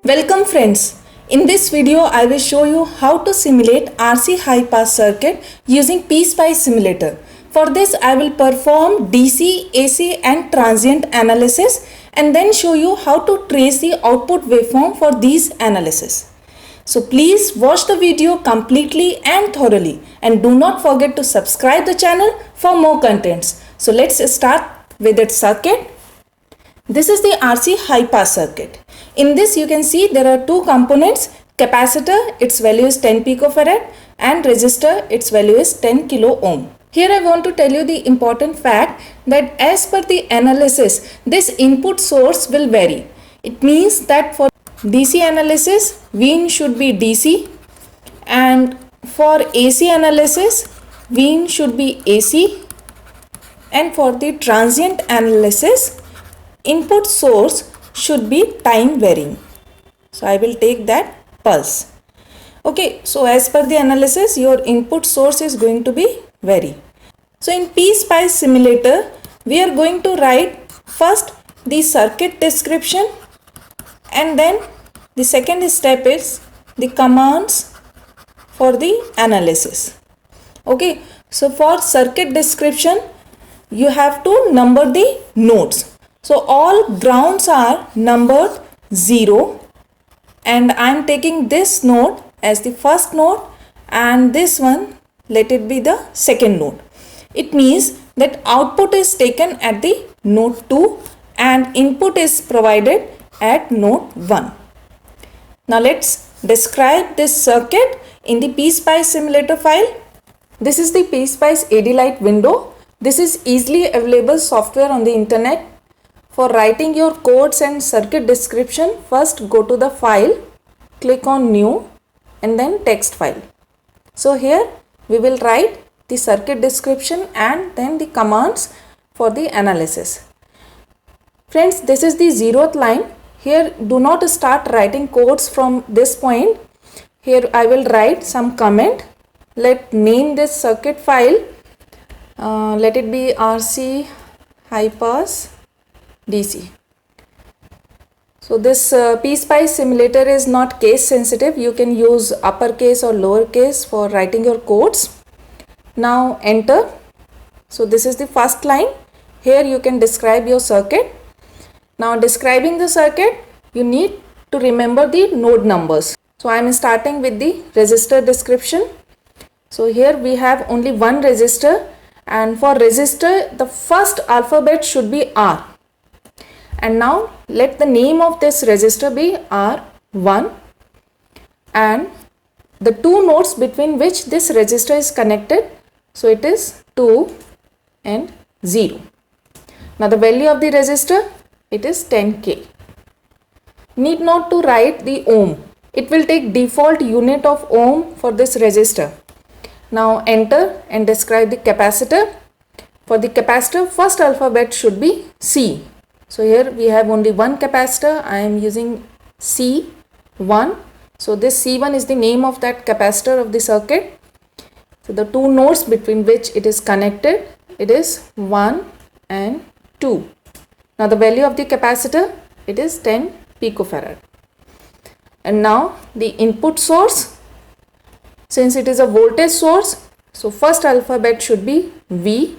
Welcome friends. In this video I will show you how to simulate RC high pass circuit using PSpice simulator. For this I will perform DC, AC and transient analysis and then show you how to trace the output waveform for these analysis. So please watch the video completely and thoroughly and do not forget to subscribe the channel for more contents. So let's start with its circuit. This is the RC high pass circuit. In this you can see there are two components, capacitor, its value is 10 picofarad and resistor, its value is 10 kilo ohm. Here I want to tell you the important fact that as per the analysis, this input source will vary. It means that for DC analysis, Vin should be DC and for AC analysis, Vin should be AC, and for the transient analysis, input source should be time varying. So I will take that pulse. Okay, so as per the analysis, your input source is going to be vary. So in PSpice simulator, we are going to write first the circuit description and then the second step is the commands for the analysis. Okay, so for circuit description, you have to number the nodes. So all grounds are numbered 0 and I am taking this node as the first node and this one let it be the second node. It means that output is taken at the node 2 and input is provided at node 1. Now let's describe this circuit in the PSpice simulator file. This is the PSpice AD-Lite window. This is easily available software on the internet. For writing your codes and circuit description, first go to the file, click on new and then text file. So here we will write the circuit description and then the commands for the analysis. Friends, this is the 0th line. Here do not start writing codes from this point. Here I will write some comment. Let name this circuit file. Let it be RC high pass DC. So this PSpice simulator is not case sensitive. You can use uppercase or lowercase for writing your codes. Now enter. So this is the first line. Here you can describe your circuit. Now describing the circuit, you need to remember the node numbers. So I am starting with the resistor description. So here we have only one resistor and for resistor the first alphabet should be R. And now let the name of this resistor be R1 and the two nodes between which this resistor is connected, so it is 2 and 0. Now the value of the resistor, it is 10K. Need not to write the ohm. It will take default unit of ohm for this resistor. Now enter and describe the capacitor. For the capacitor, first alphabet should be C. So here we have only one capacitor. I am using C1. So this C1 is the name of that capacitor of the circuit. So the two nodes between which it is connected, it is 1 and 2. Now the value of the capacitor, it is 10 picofarad. And now the input source, since it is a voltage source, so first alphabet should be V.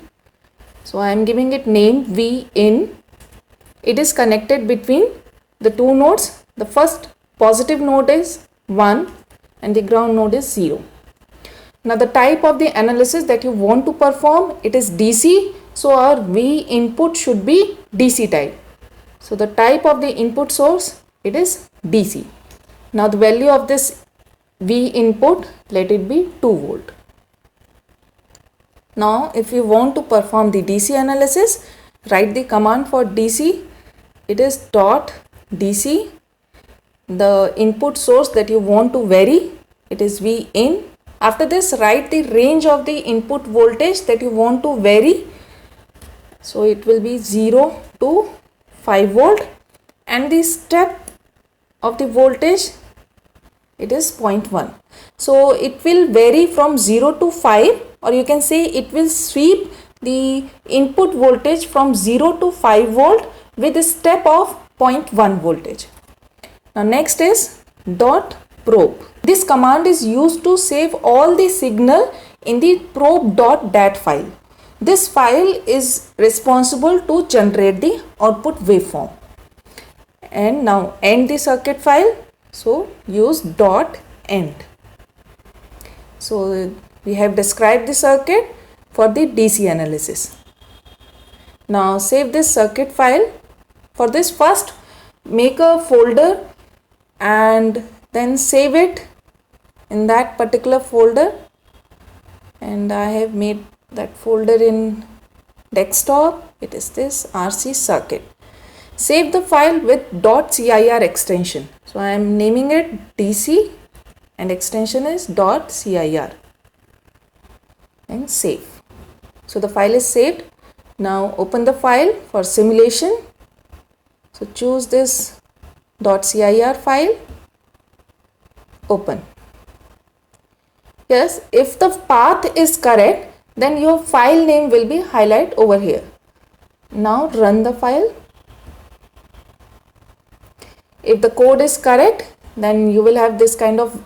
So I am giving it name V in. It is connected between the two nodes. The first positive node is 1 and the ground node is 0. Now the type of the analysis that you want to perform, it is DC. So our V input should be DC type. So the type of the input source, it is DC. Now the value of this V input, let it be 2 volt. Now if you want to perform the DC analysis, write the command for DC. It is dot DC. The input source that you want to vary, it is V in. After this, write the range of the input voltage that you want to vary. So it will be 0 to 5 volt and the step of the voltage, it is 0.1. So it will vary from 0 to 5, or you can say it will sweep the input voltage from 0 to 5 volt with a step of 0.1 voltage. Now next is dot probe. This command is used to save all the signal in the probe.dat file. This file is responsible to generate the output waveform. And now end the circuit file. So use dot end. So we have described the circuit for the DC analysis. Now save this circuit file. For this, first make a folder and then save it in that particular folder, and I have made that folder in desktop. It is this RC circuit. Save the file with .cir extension. So I am naming it DC and extension is .cir and save. So the file is saved. Now open the file for simulation. So choose this .cir file, open. Yes, if the path is correct, then your file name will be highlighted over here. Now run the file. If the code is correct, then you will have this kind of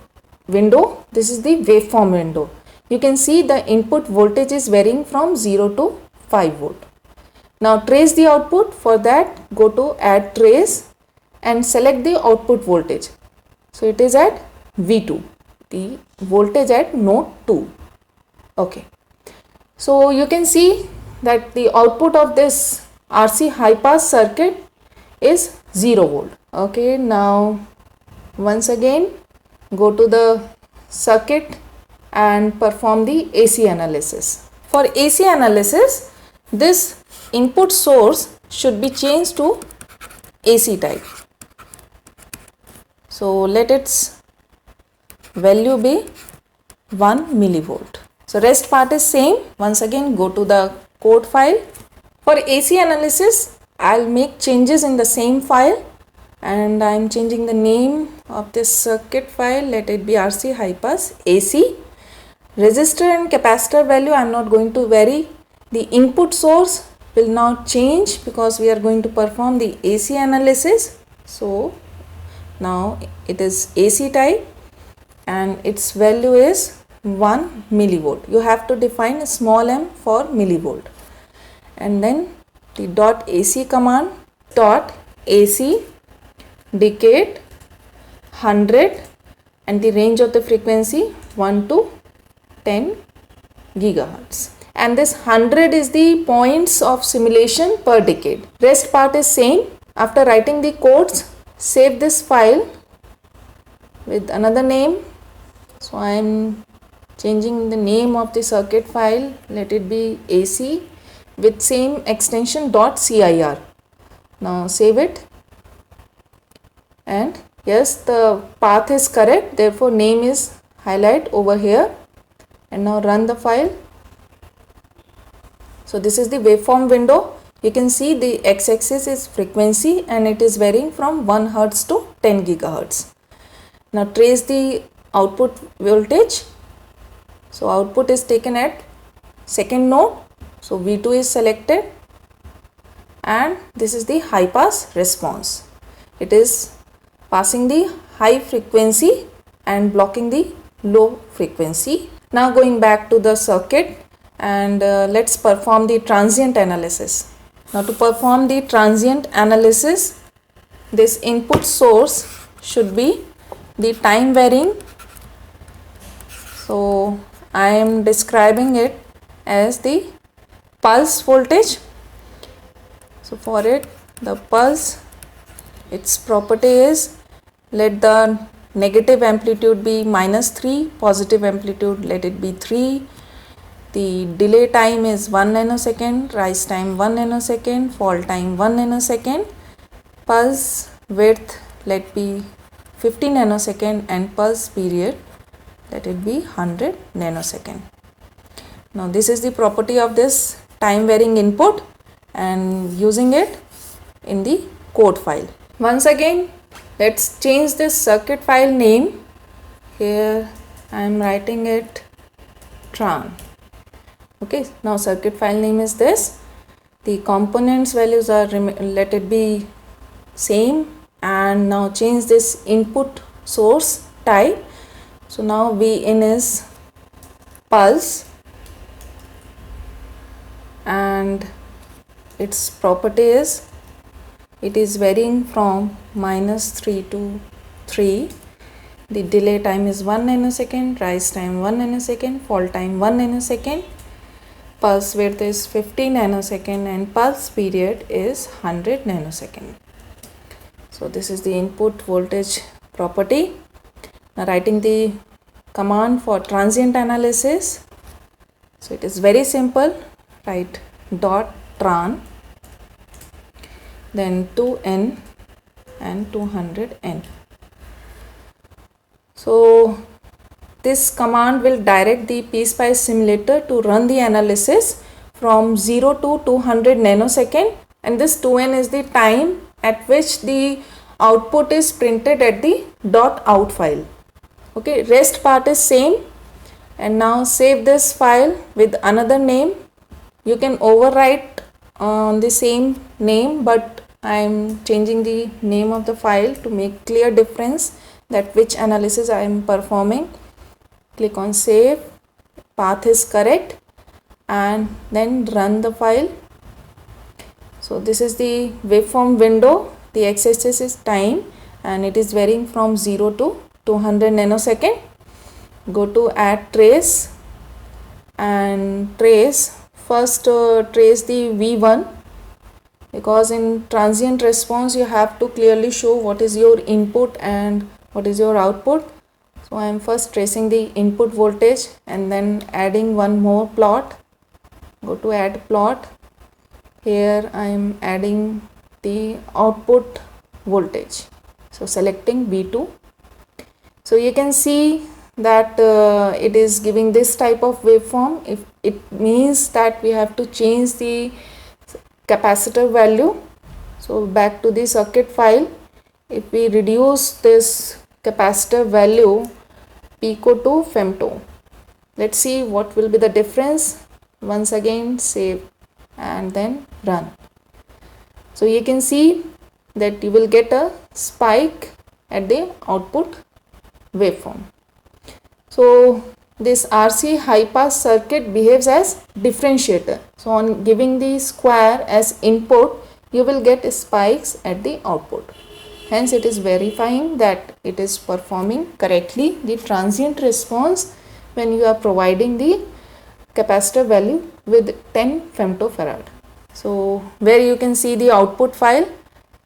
window. This is the waveform window. You can see the input voltage is varying from 0 to 5 volt. Now trace the output. For that, go to add trace and select the output voltage. So it is at V2, the voltage at node 2. Okay. So you can see that the output of this RC high pass circuit is 0 volt. Okay, now once again go to the circuit and perform the AC analysis. For AC analysis, this input source should be changed to AC type. So let its value be 1 millivolt. So rest part is same. Once again go to the code file. For AC analysis, I'll make changes in the same file, and I'm changing the name of this circuit file. Let it be RC high pass AC. Resistor and capacitor value I'm not going to vary. The input source will now change because we are going to perform the AC analysis. So now it is AC type and its value is 1 millivolt. You have to define a small m for millivolt. And then the dot AC command, dot AC decade 100 and the range of the frequency 1 to 10 gigahertz. And this 100 is the points of simulation per decade. Rest part is same. After writing the codes, save this file with another name. So I am changing the name of the circuit file. Let it be AC with same extension .cir. Now save it. And yes, the path is correct. Therefore name is highlighted over here. And now run the file. So this is the waveform window. You can see the x-axis is frequency and it is varying from 1 Hz to 10 gigahertz. Now trace the output voltage. So output is taken at second node. So V2 is selected and this is the high pass response. It is passing the high frequency and blocking the low frequency. Now going back to the circuit and let's perform the transient analysis. Now to perform the transient analysis, this input source should be the time varying. So I am describing it as the pulse voltage. So for it, the pulse, its property is let the negative amplitude be -3, positive amplitude let it be 3. The delay time is 1 nanosecond, rise time 1 nanosecond, fall time 1 nanosecond. Pulse width let be 50 nanosecond and pulse period let it be 100 nanosecond. Now this is the property of this time varying input and using it in the code file. Once again, let's change this circuit file name. Here I am writing it tran. Okay, now circuit file name is this. The components values are let it be same and now change this input source type. So now Vin is pulse and its property is it is varying from -3 to 3. The delay time is 1 nanosecond, rise time 1 nanosecond, fall time 1 nanosecond, pulse width is 50 nanosecond and pulse period is 100 nanosecond. So this is the input voltage property. Now writing the command for transient analysis. So it is very simple. Write dot tran, then 2n and 200n. So this command will direct the PSpice simulator to run the analysis from 0 to 200 nanosecond, and this 2n is the time at which the output is printed at the .out file. Okay, rest part is same. And now save this file with another name. You can overwrite on the same name, but I am changing the name of the file to make clear difference that which analysis I am performing. Click on save, path is correct, and then run the file. So this is the waveform window. The x-axis is time and it is varying from 0 to 200 nanosecond. Go to add trace and trace. First trace the V1, because in transient response you have to clearly show what is your input and what is your output. So I am first tracing the input voltage and then adding one more plot. Go to add plot. Here I am adding the output voltage. So selecting B2. So you can see that it is giving this type of waveform. If it means that we have to change the capacitor value. So back to the circuit file. If we reduce this capacitor value pico to femto, let's see what will be the difference. Once again save and then run. So you can see that you will get a spike at the output waveform. So this RC high pass circuit behaves as differentiator. So on giving the square as input, you will get spikes at the output. Hence it is verifying that it is performing correctly the transient response when you are providing the capacitor value with 10 femtofarad. So where you can see the output file.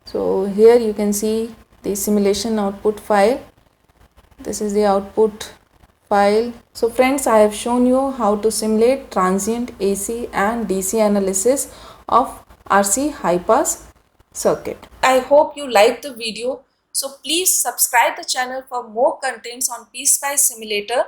So here you can see the simulation output file. This is the output file. So friends, I have shown you how to simulate transient AC and DC analysis of RC high pass circuit. I hope you liked the video. So please subscribe the channel for more contents on PSpice simulator.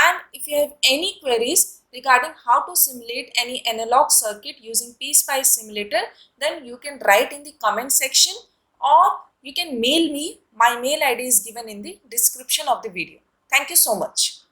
And if you have any queries regarding how to simulate any analog circuit using PSpice simulator, then you can write in the comment section or you can mail me. My mail ID is given in the description of the video. Thank you so much.